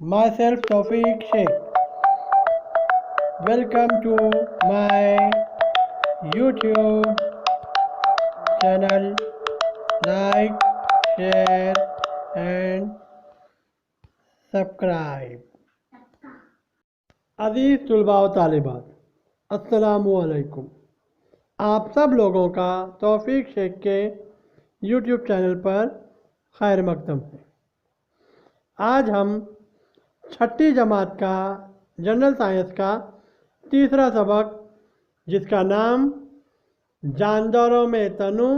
Myself Tawfiq Sheikh. Welcome to my YouTube channel. Like, share and subscribe. अज़ीज़ तुलबा व तालिबात, अस्सलामु अलैकुम। आप सब लोगों का तौफीक शेख के YouTube चैनल पर खैर मकदम है। आज हम छठी जमात का जनरल साइंस का तीसरा सबक, जिसका नाम जानदारों में तनु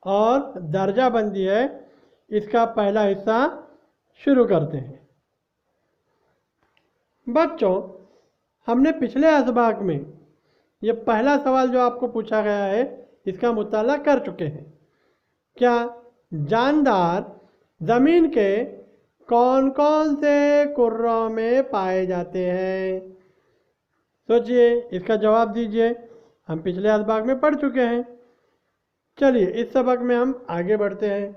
और दर्जाबंदी है, इसका पहला हिस्सा शुरू करते हैं। बच्चों, हमने पिछले असबाक में ये पहला सवाल जो आपको पूछा गया है, इसका मुताला कर चुके हैं। क्या जानदार ज़मीन के कौन कौन से कुर्रों में पाए जाते हैं? सोचिए, इसका जवाब दीजिए। हम पिछले असबाक में पढ़ चुके हैं। चलिए इस सबक में हम आगे बढ़ते हैं।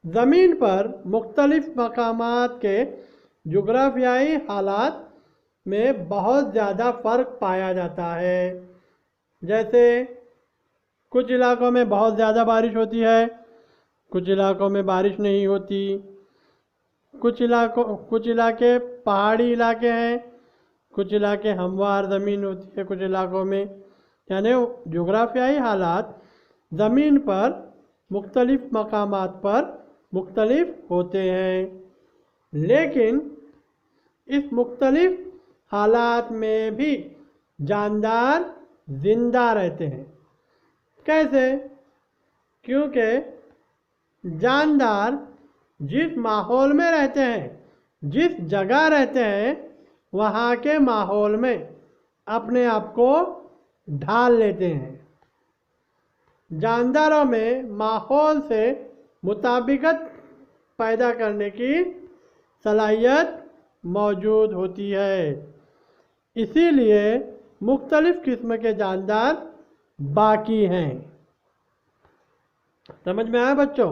ज़मीन पर मुख्तलिफ मकामात के जुग्राफियाई हालात में बहुत ज़्यादा फ़र्क पाया जाता है। जैसे कुछ इलाकों में बहुत ज़्यादा बारिश होती है, कुछ इलाकों में बारिश नहीं होती। कुछ इलाके पहाड़ी इलाके हैं, कुछ इलाके हमवार ज़मीन होती है कुछ इलाकों में। यानी जोग्राफियाई हालात ज़मीन पर मुख्तलिफ मकामात पर मुख्तलिफ होते हैं, लेकिन इस मुख्तलिफ हालात में भी जानदार ज़िंदा रहते हैं। कैसे? क्योंकि जानदार जिस माहौल में रहते हैं, जिस जगह रहते हैं, वहाँ के माहौल में अपने आप को ढाल लेते हैं। जानदारों में माहौल से मुताबिकत पैदा करने की सलाहियत मौजूद होती है। इसीलिए मुख्तलिफ किस्म के जानदार बाकी हैं। समझ में आया बच्चों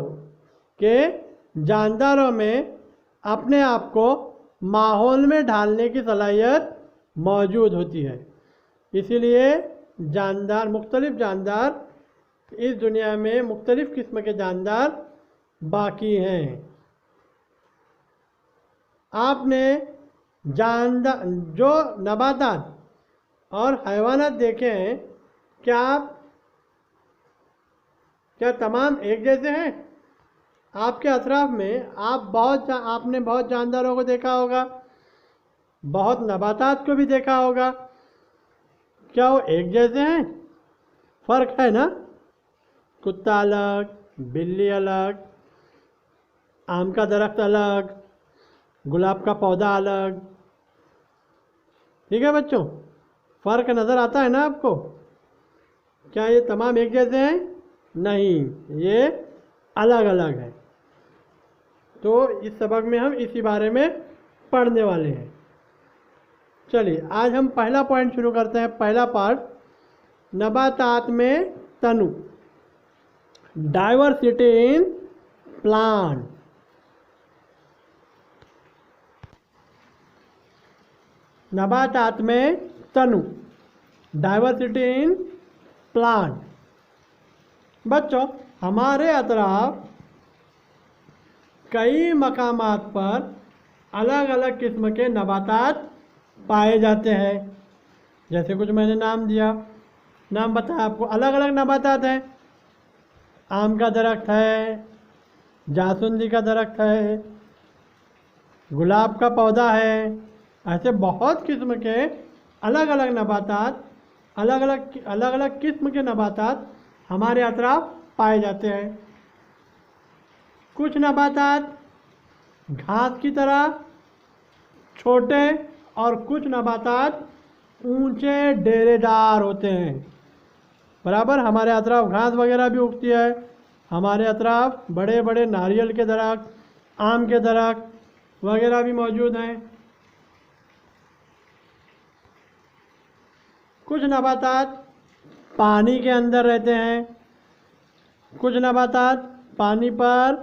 कि जानदारों में अपने आप को माहौल में ढालने की सलाहियत मौजूद होती है। इसीलिए मुख्तलिफ जानदार इस दुनिया में मुख्तलिफ किस्म के जानदार बाकी हैं। आपने जो नबातात और हैवानात देखे हैं, क्या तमाम एक जैसे हैं? आपके अतराफ में आपने बहुत जानदारों को देखा होगा, बहुत नबातात को भी देखा होगा। क्या वो एक जैसे हैं? फ़र्क है ना? कुत्ता अलग, बिल्ली अलग, आम का दरख्त अलग, गुलाब का पौधा अलग। ठीक है बच्चों, फ़र्क नज़र आता है ना आपको? क्या ये तमाम एक जैसे हैं? नहीं, ये अलग अलग है। तो इस सबक में हम इसी बारे में पढ़ने वाले हैं। चलिए आज हम पहला पॉइंट शुरू करते हैं। पहला पार्ट, नबातात में तनु, डाइवर्सिटी इन प्लांट। नबातात में तनु, डाइवर्सिटी इन प्लांट। बच्चों, हमारे अतराफ कई मकामात पर अलग अलग किस्म के नबातात पाए जाते हैं। जैसे कुछ मैंने नाम बताया आपको। अलग अलग नबातात हैं। आम का दरख्त है, जासुंदी का दरख्त है, गुलाब का पौधा है। ऐसे बहुत किस्म के अलग अलग नबातात, अलग अलग किस्म के नबातात हमारे अतराफ पाए जाते हैं। कुछ नबातात घास की तरह छोटे और कुछ नबातात ऊंचे डेरेदार होते हैं। बराबर हमारे अतराफ घास वगैरह भी उगती है। हमारे अतराफ बड़े बड़े नारियल के दरख्त, आम के दरख्त वगैरह भी मौजूद हैं। कुछ नबातात पानी के अंदर रहते हैं, कुछ नबातात पानी पर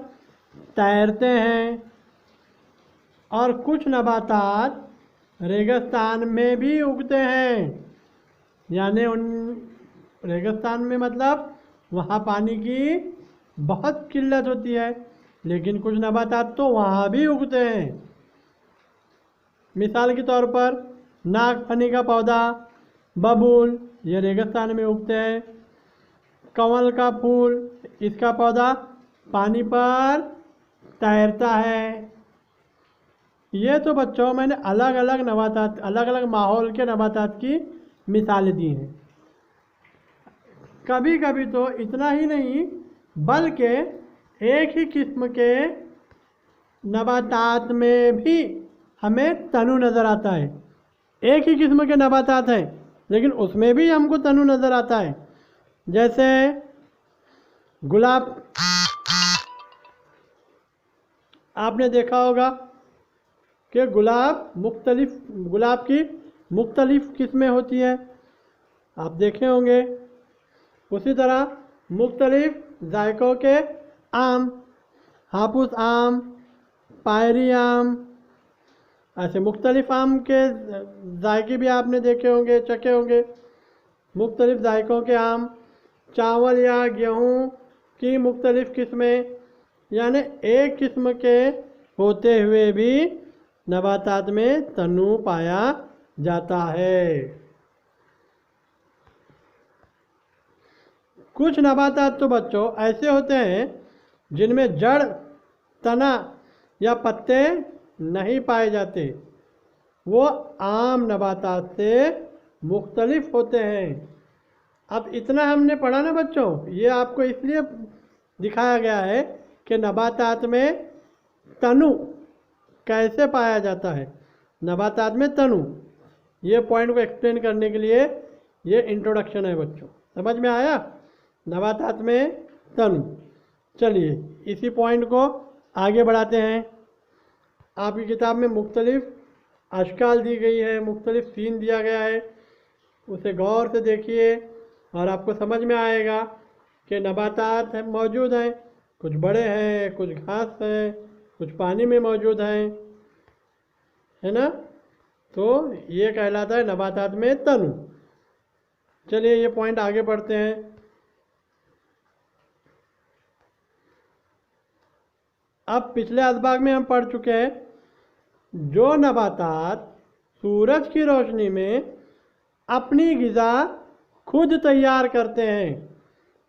तैरते हैं, और कुछ नबातात रेगिस्तान में भी उगते हैं। यानी उन रेगिस्तान में मतलब वहाँ पानी की बहुत किल्लत होती है, लेकिन कुछ नबातात तो वहाँ भी उगते हैं। मिसाल के तौर पर नागफनी का पौधा, बबूल, ये रेगिस्तान में उगते हैं। कमल का फूल, इसका पौधा पानी पर तैरता है। ये तो बच्चों मैंने अलग अलग नबातात, अलग अलग माहौल के नबातात की मिसालें दी हैं। कभी कभी तो इतना ही नहीं बल्कि एक ही किस्म के नबातात में भी हमें तनु नज़र आता है। एक ही किस्म के नबातात हैं लेकिन उसमें भी हमको तनु नज़र आता है। जैसे गुलाब, आपने देखा होगा कि गुलाब की मुख्तलिफ किस्में होती हैं, आप देखे होंगे। उसी तरह मुख्तलिफ जायकों के आम, हापुस आम, पायरी आम, ऐसे मुख्तलिफ आम के जायके भी आपने देखे होंगे, चखे होंगे। मुख्तलिफ जायकों के आम, चावल या गेहूँ की मुख्तलिफ किस्में, यानी एक किस्म के होते हुए भी नबातात में तनु पाया जाता है। कुछ नबातात तो बच्चों ऐसे होते हैं जिनमें जड़, तना या पत्ते नहीं पाए जाते, वो आम नबातात से मुख्तलिफ होते हैं। अब इतना हमने पढ़ा ना बच्चों, ये आपको इसलिए दिखाया गया है कि नबातात में तनु कैसे पाया जाता है। नबातात में तनु, ये पॉइंट को एक्सप्लेन करने के लिए ये इंट्रोडक्शन है बच्चों, समझ में आया। नबातात में तनु। चलिए इसी पॉइंट को आगे बढ़ाते हैं। आपकी किताब में मुख्तलिफ अशकाल दी गई है, मुख्तलिफ सीन दिया गया है, उसे गौर से देखिए और आपको समझ में आएगा कि नबातात मौजूद हैं, कुछ बड़े हैं, कुछ घास है, कुछ पानी में मौजूद हैं, है ना। तो ये कहलाता है नबातात में तनु। चलिए ये पॉइंट आगे बढ़ते हैं। अब पिछले असबाग में हम पढ़ चुके हैं, जो नबातात सूरज की रोशनी में अपनी ग़िज़ा खुद तैयार करते हैं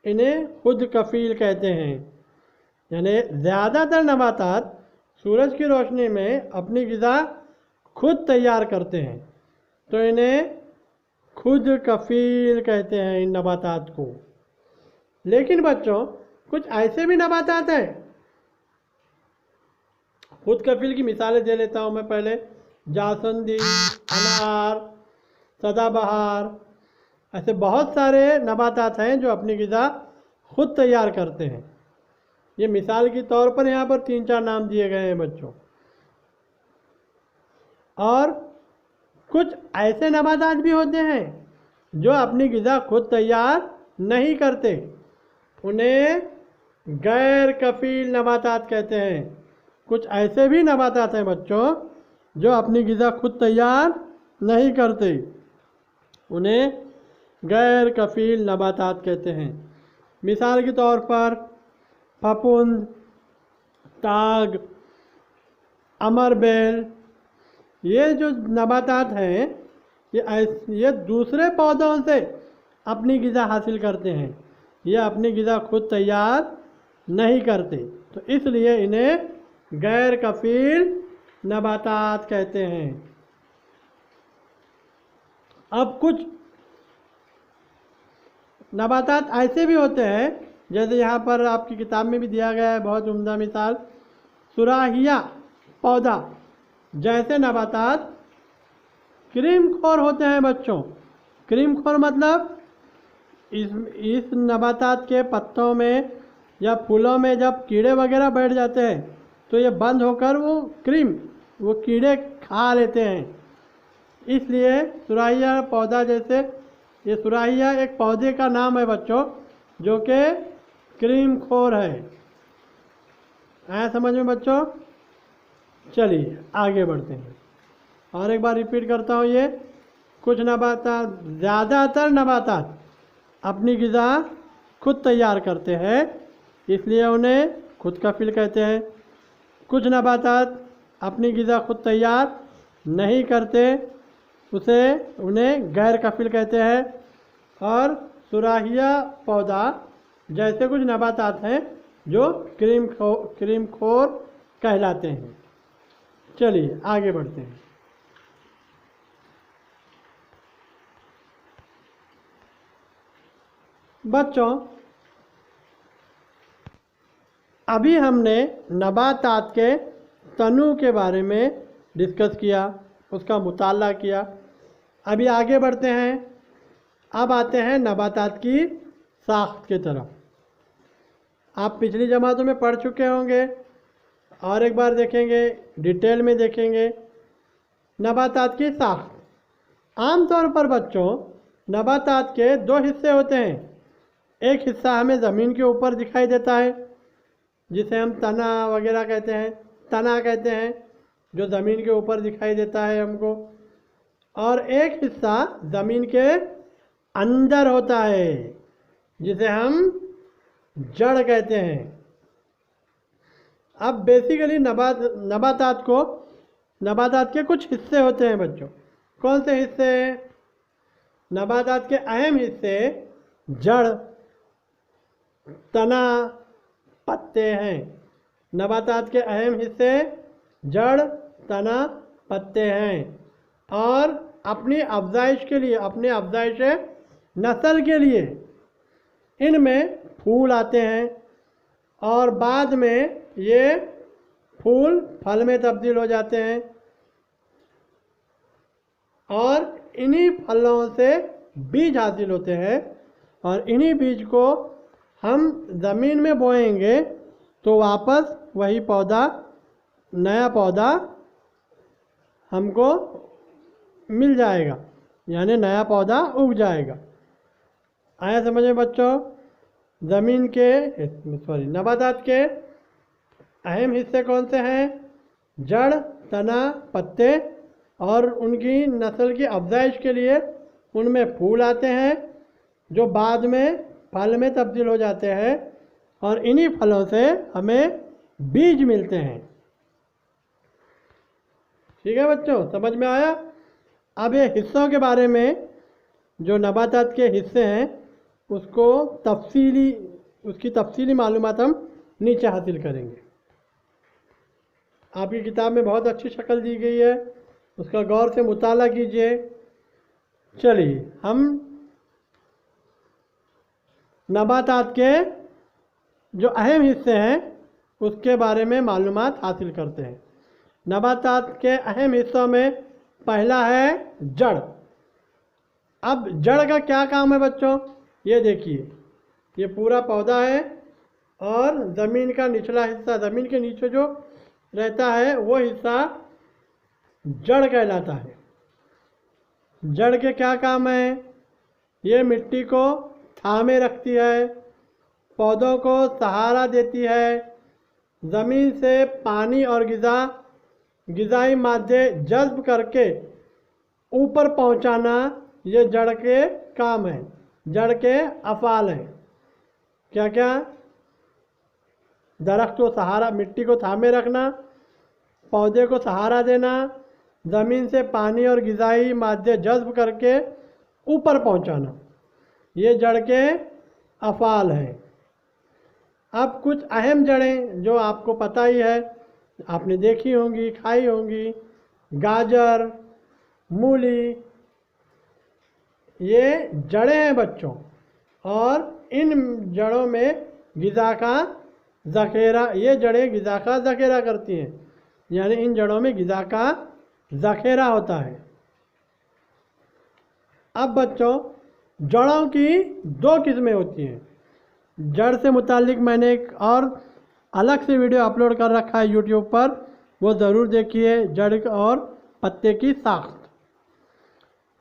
इन्हें खुद कफ़ील कहते हैं। यानी ज़्यादातर नबातात सूरज की रोशनी में अपनी ग़िज़ा खुद तैयार करते हैं, तो इन्हें खुद कफ़ील कहते हैं इन नबातात को। लेकिन बच्चों कुछ ऐसे भी नबातात हैं, खुद कफ़ील की मिसालें दे लेता हूँ मैं पहले। जासंदी, अनार, सदाबहार, ऐसे बहुत सारे नबातात हैं जो अपनी ग़िज़ा खुद तैयार करते हैं। ये मिसाल के तौर पर यहाँ पर 3-4 नाम दिए गए हैं बच्चों। और कुछ ऐसे नबातात भी होते हैं जो अपनी ग़िज़ा खुद तैयार नहीं करते, उन्हें गैर कफ़ील नबातात कहते हैं। कुछ ऐसे भी नबातात हैं बच्चों जो अपनी ग़िज़ा खुद तैयार नहीं करते, उन्हें गैर कफ़ील नबातात कहते हैं। मिसाल के तौर पर फफूंद, ताग, अमरबेल, ये जो नबातात हैं ये दूसरे पौधों से अपनी ग़िज़ा हासिल करते हैं, ये अपनी ग़िज़ा खुद तैयार नहीं करते, तो इसलिए इन्हें गैर कफ़ील नबातात कहते हैं। अब कुछ नबातात ऐसे भी होते हैं, जैसे यहाँ पर आपकी किताब में भी दिया गया है बहुत उम्दा मिसाल, सुराहिया पौधा जैसे नबातात क्रीमखोर होते हैं बच्चों। क्रीमखोर मतलब इस नबातात के पत्तों में या फूलों में जब कीड़े वगैरह बैठ जाते हैं तो ये बंद होकर वो कीड़े खा लेते हैं। इसलिए सुराहिया पौधा, जैसे ये सुराहिया एक पौधे का नाम है बच्चों जो कि क्रीमखोर है। आया समझ में बच्चों? चलिए आगे बढ़ते हैं। और एक बार रिपीट करता हूँ, ये कुछ नबातात, ज़्यादातर नबातात अपनी ग़िज़ा खुद तैयार करते हैं, इसलिए उन्हें खुद कफिल कहते हैं। कुछ नबातात अपनी ग़िज़ा खुद तैयार नहीं करते, उन्हें गैर कफिल कहते हैं। और सुराहिया पौधा जैसे कुछ नबातात हैं जो क्रीम खोर कहलाते हैं। चलिए आगे बढ़ते हैं। बच्चों, अभी हमने नबातात के तनु के बारे में डिस्कस किया, उसका मुताला किया। अभी आगे बढ़ते हैं। अब आते हैं नबातात की साख्त की तरफ। आप पिछली जमातों में पढ़ चुके होंगे, और एक बार देखेंगे, डिटेल में देखेंगे। नबातात की साख्त। आमतौर पर बच्चों नबातात के दो हिस्से होते हैं। एक हिस्सा हमें ज़मीन के ऊपर दिखाई देता है, जिसे हम तना वगैरह कहते हैं, तना कहते हैं, जो ज़मीन के ऊपर दिखाई देता है हमको। और एक हिस्सा ज़मीन के अंदर होता है, जिसे हम जड़ कहते हैं। अब बेसिकली नबातात के कुछ हिस्से होते हैं बच्चों। कौन से हिस्से? नबातात के अहम हिस्से जड़, तना, पत्ते हैं। नबातात के अहम हिस्से जड़, तना, पत्ते हैं। और अपनी अफजाइश के लिए, अपने अफजाइश नस्ल के लिए इनमें फूल आते हैं, और बाद में ये फूल फल में तब्दील हो जाते हैं। और इन्हीं फलों से बीज हासिल होते हैं, और इन्हीं बीज को हम ज़मीन में बोएंगे तो वापस वही पौधा, नया पौधा हमको मिल जाएगा, यानी नया पौधा उग जाएगा। आया समझ में बच्चों? नबातात के अहम हिस्से कौन से हैं? जड़, तना, पत्ते, और उनकी नस्ल की अफजाइश के लिए उनमें फूल आते हैं, जो बाद में फल में तब्दील हो जाते हैं, और इन्हीं फलों से हमें बीज मिलते हैं। ठीक है बच्चों, समझ में आया? अब ये हिस्सों के बारे में, जो नबातात के हिस्से हैं, उसकी तफसीली मालूमात हम नीचे हासिल करेंगे। आपकी किताब में बहुत अच्छी शक्ल दी गई है, उसका गौर से मुताला कीजिए। चलिए हम नबातात के जो अहम हिस्से हैं उसके बारे में मालूमात हासिल करते हैं। नबातात के अहम हिस्सों में पहला है जड़। अब जड़ का क्या काम है बच्चों? ये देखिए, ये पूरा पौधा है, और ज़मीन का निचला हिस्सा, ज़मीन के नीचे जो रहता है वो हिस्सा जड़ कहलाता है। जड़ के क्या काम है? ये मिट्टी को थामे रखती है, पौधों को सहारा देती है, ज़मीन से पानी और ग़िज़ाई मादे जज़्ब करके ऊपर पहुंचाना, ये जड़ के काम है, जड़ के अफ़ाल हैं। क्या क्या? दरख्त को सहारा, मिट्टी को थामे रखना, पौधे को सहारा देना, ज़मीन से पानी और ग़िज़ाई मादे जज़्ब करके ऊपर पहुंचाना, ये जड़ के अफ़ाल हैं। अब कुछ अहम जड़ें जो आपको पता ही है, आपने देखी होंगी, खाई होंगी। गाजर, मूली, ये जड़ें हैं बच्चों, और इन जड़ों में ग़िज़ा का ज़ख़ीरा, ये जड़ें ग़िज़ा का ज़ख़ीरा करती हैं, यानी इन जड़ों में ग़िज़ा का ज़ख़ीरा होता है। अब बच्चों, जड़ों की दो किस्में होती हैं। जड़ से मुताल्लिक़ मैंने एक और अलग से वीडियो अपलोड कर रखा है यूट्यूब पर, वो ज़रूर देखिए, जड़ और पत्ते की साख्त।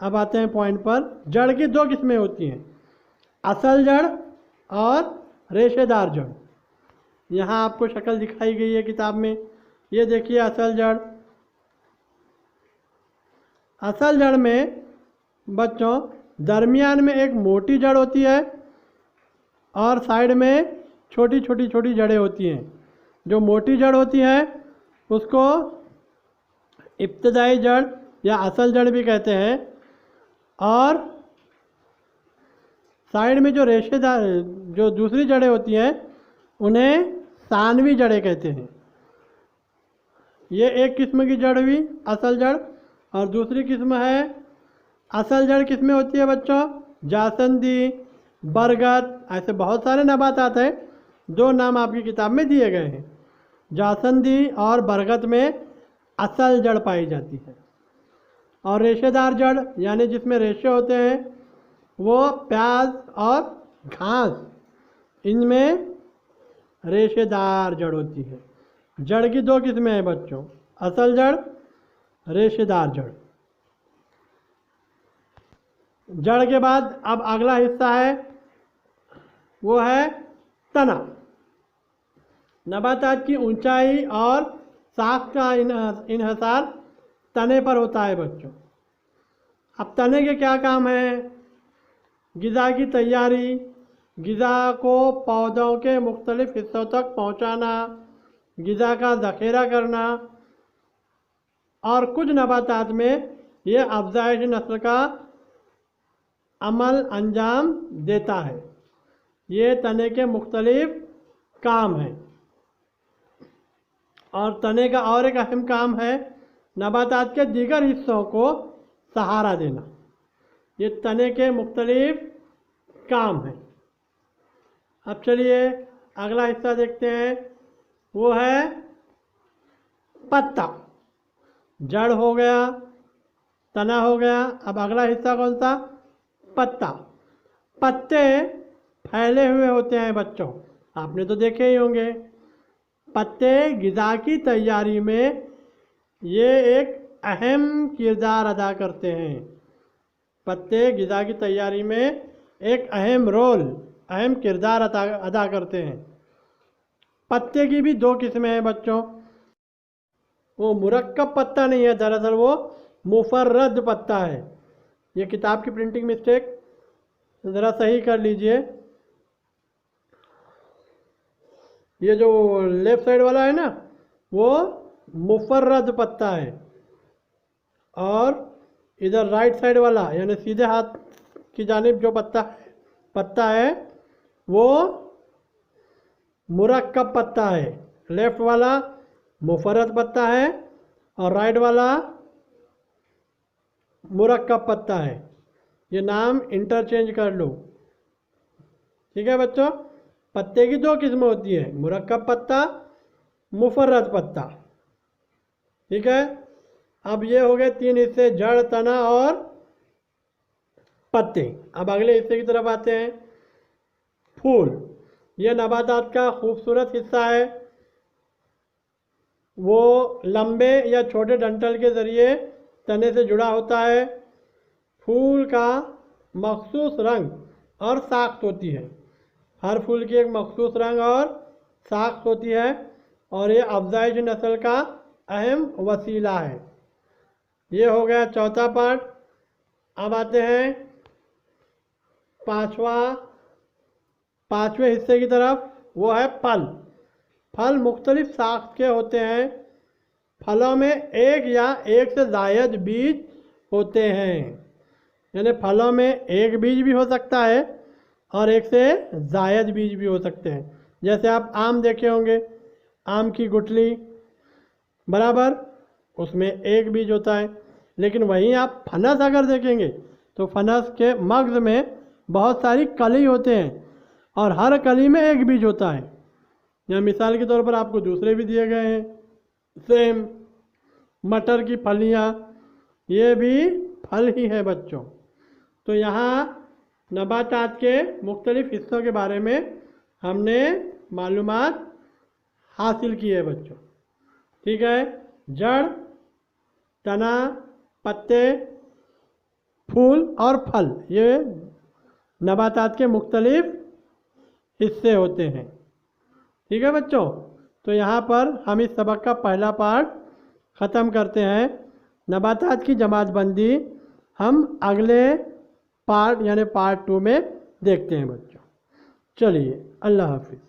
अब आते हैं पॉइंट पर। जड़ की दो किस्में होती हैं, असल जड़ और रेशेदार जड़। यहाँ आपको शक्ल दिखाई गई है किताब में। ये देखिए असल जड़। असल जड़ में बच्चों दरमियान में एक मोटी जड़ होती है और साइड में छोटी छोटी छोटी जड़ें होती हैं। जो मोटी जड़ होती है उसको इब्तदाई जड़ या असल जड़ भी कहते हैं, और साइड में जो रेशेदार जो दूसरी जड़ें होती हैं उन्हें सानवी जड़ें कहते हैं। ये एक किस्म की जड़ हुई असल जड़, और दूसरी किस्म है असल जड़ किसमें होती है बच्चों? जासंदी, बरगद, ऐसे बहुत सारे नबातात हैं। दो नाम आपकी किताब में दिए गए हैं। जासंदी और बरगद में असल जड़ पाई जाती है। और रेशेदार जड़ यानी जिसमें रेशे होते हैं वो प्याज और घास, इनमें रेशेदार जड़ होती है। जड़ की दो किस्में हैं बच्चों, असल जड़, रेशेदार जड़। जड़ के बाद अब अगला हिस्सा है वो है तना। नबातात की ऊंचाई और शाख का इन्हिसार तने पर होता है बच्चों। अब तने के क्या काम हैं? ग़िज़ा की तैयारी, ग़िज़ा को पौधों के मुख्तलिफ हिस्सों तक पहुंचाना, ग़िज़ा का ज़ख़ीरा करना, और कुछ नबातात में ये अफ़ज़ाइश नस्ल का अमल अंजाम देता है। ये तने के मुख्तलिफ काम हैं। और तने का और एक अहम काम है नबातात के दीगर हिस्सों को सहारा देना। ये तने के मुख्तलिफ काम हैं। अब चलिए अगला हिस्सा देखते हैं, वो है पत्ता। जड़ हो गया, तना हो गया, अब अगला हिस्सा कौन सा? पत्ता। पत्ते फैले हुए होते हैं बच्चों, आपने तो देखे ही होंगे। पत्ते ग़िज़ा की तैयारी में ये एक अहम किरदार अदा करते हैं। पत्ते ग़िज़ा की तैयारी में एक अहम रोल, अहम किरदार अदा करते हैं। पत्ते की भी दो किस्में हैं बच्चों। वो मुरक्कब पत्ता नहीं है, दरअसल वो मुफर्रद पत्ता है। ये किताब की प्रिंटिंग मिस्टेक, ज़रा सही कर लीजिए। ये जो लेफ्ट साइड वाला है ना वो मुफर्रद पत्ता है, और इधर राइट साइड वाला यानी सीधे हाथ की जानिब जो पत्ता है वो मुरक्कब पत्ता है। लेफ्ट वाला मुफर्रद पत्ता है और राइट वाला मुरक्कब पत्ता है। ये नाम इंटरचेंज कर लो, ठीक है बच्चों। पत्ते की दो किस्में होती हैं, मुरक्कब पत्ता, मुफर्रद पत्ता, ठीक है। अब ये हो गए तीन हिस्से, जड़, तना और पत्ते। अब अगले हिस्से की तरफ आते हैं, फूल। यह नबातात का खूबसूरत हिस्सा है। वो लंबे या छोटे डंठल के ज़रिए तने से जुड़ा होता है। फूल का मखसूस रंग और साख्त होती है। हर फूल की एक मखसूस रंग और साख्त होती है, और ये अफ़ज़ाइश नस्ल का अहम वसीला है। ये हो गया चौथा पार्ट। अब आते हैं पांचवें हिस्से की तरफ, वो है फल। फल मुख्तलिफ साख्त के होते हैं। फलों में एक या एक से ज़ायद बीज होते हैं, यानी फलों में एक बीज भी हो सकता है और एक से ज़ायद बीज भी हो सकते हैं। जैसे आप आम देखे होंगे, आम की गुठली बराबर, उसमें एक बीज होता है। लेकिन वहीं आप फनस अगर देखेंगे तो फनस के मगज़ में बहुत सारी कली होते हैं और हर कली में एक बीज होता है। या मिसाल के तौर पर आपको दूसरे भी दिए गए हैं, सेम मटर की फलियाँ, ये भी फल ही है बच्चों। तो यहाँ नबातात के मुख्तलिफ हिस्सों के बारे में हमने मालूमात हासिल की है बच्चों, ठीक है। जड़, तना, पत्ते, फूल और फल, ये नबातात के मुख्तलिफ हिस्से होते हैं। ठीक है बच्चों, तो यहाँ पर हम इस सबक का पहला पार्ट ख़त्म करते हैं। नबातात की जमातबंदी हम अगले पार्ट यानी पार्ट 2 में देखते हैं बच्चों। चलिए, अल्लाह हाफिज़।